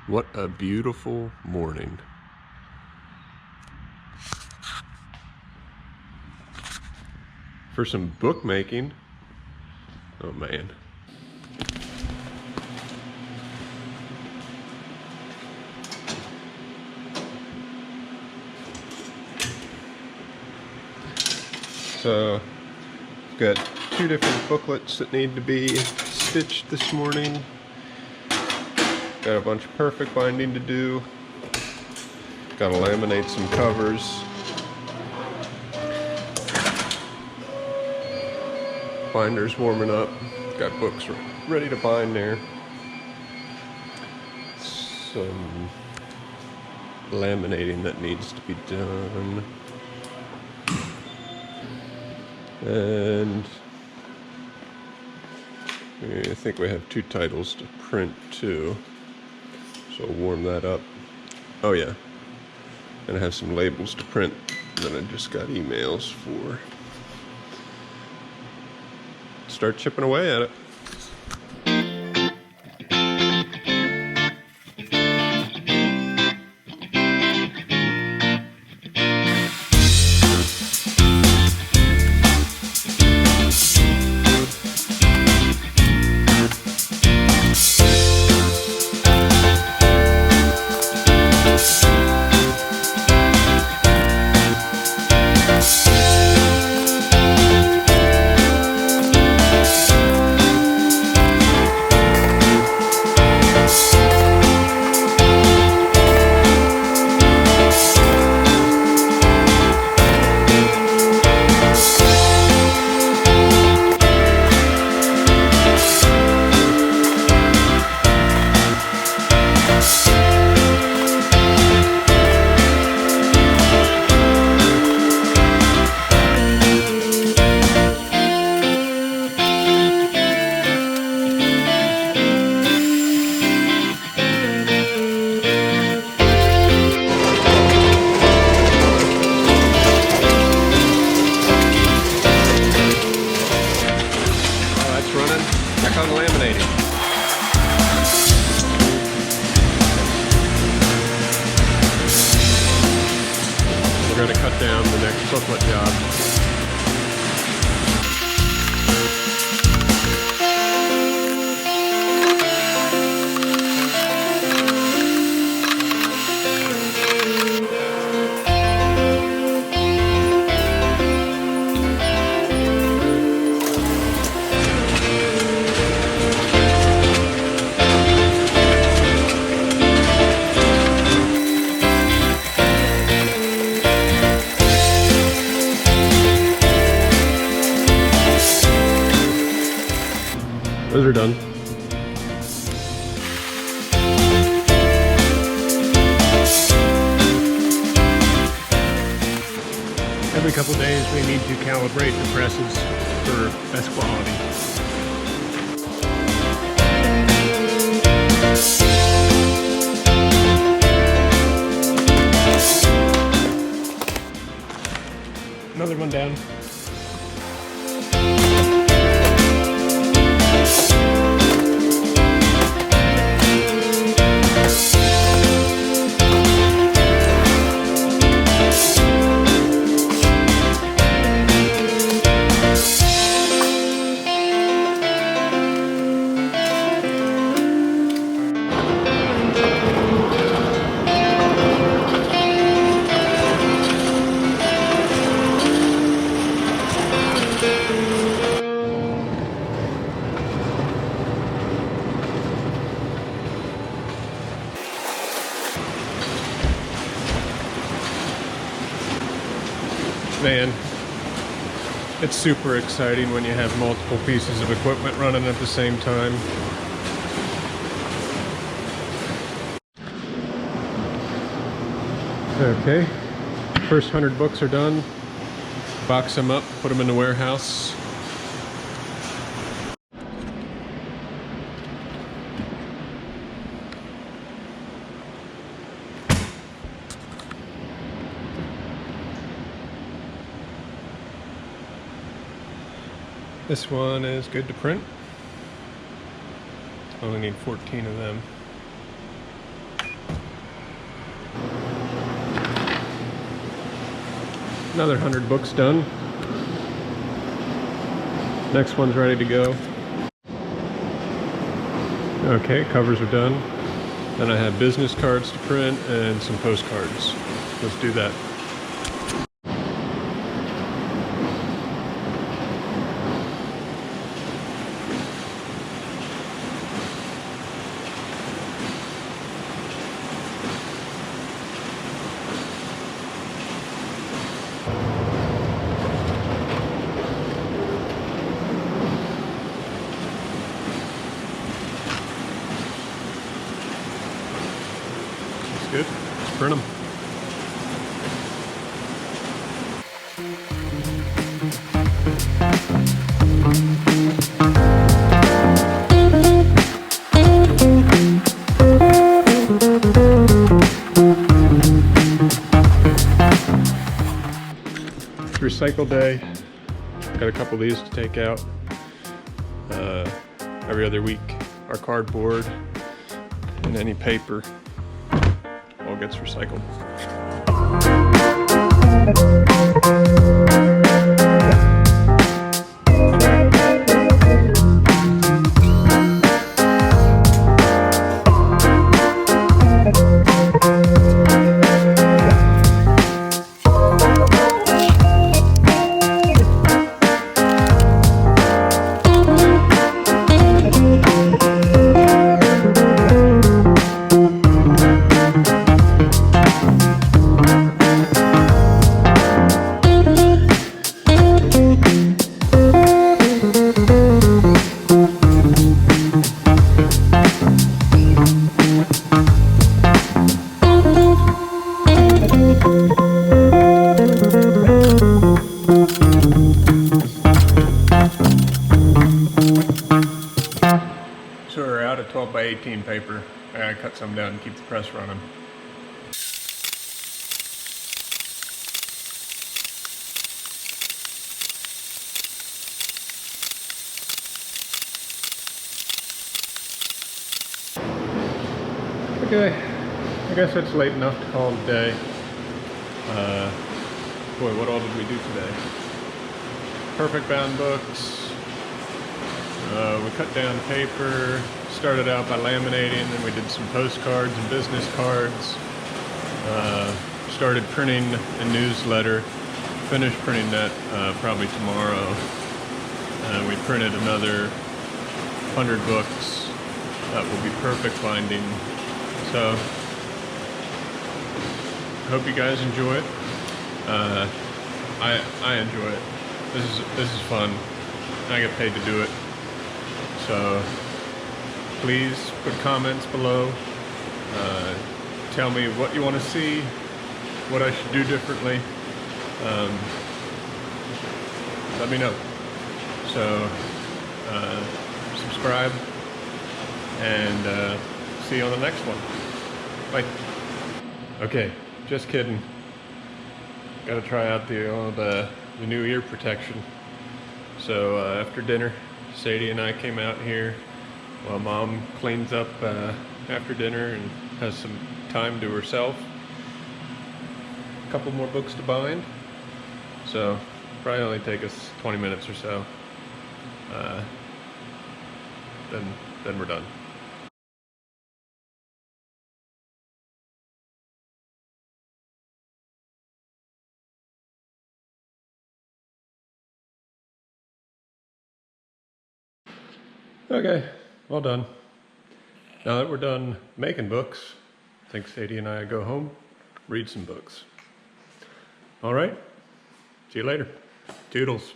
What a beautiful morning. For some bookmaking. Oh man. So, I've got two different booklets that need to be stitched this morning. Got a bunch of perfect binding to do. Gotta laminate some covers. Binder's warming up. Got books ready to bind there. Some laminating that needs to be done. And I think we have two titles to print too. So we'll warm that up. Oh yeah. And I have some labels to print that I just got emails for. Start chipping away at it. Back on laminating. We're going to cut down the next booklet job. Those are done. Every couple days we need to calibrate the presses for best quality. Another one down. Man, it's super exciting when you have multiple pieces of equipment running at the same time. Okay, first 100 books are done. Box them up, put them in the warehouse. This one is good to print. Only need 14 of them. Another 100 books done. Next one's ready to go. Okay, covers are done. Then I have business cards to print and some postcards. Let's do that. Good. Let's print them. It's recycle day. Got a couple of these to take out. Every other week, our cardboard and any paper all gets recycled. So we're out of 12 by 18 paper. I gotta cut some down and keep the press running. Okay, I guess it's late enough to call it a day. Boy, what all did we do today? Perfect bound books. We cut down paper, started out by laminating, and we did some postcards and business cards. Started printing a newsletter, finished printing that probably tomorrow. We printed another 100 books that will be perfect binding. So, hope you guys enjoy it. I enjoy it. This is fun. I get paid to do it. So please put comments below. Tell me what you want to see, what I should do differently. Let me know. So subscribe, and see you on the next one. Bye. Okay, just kidding. Gotta try out the new ear protection. So after dinner, Sadie and I came out here while Mom cleans up after dinner and has some time to herself. A couple more books to bind, so probably only take us 20 minutes or so. Then we're done. Okay, well done. Now that we're done making books, I think Sadie and I go home, read some books. All right, see you later. Toodles.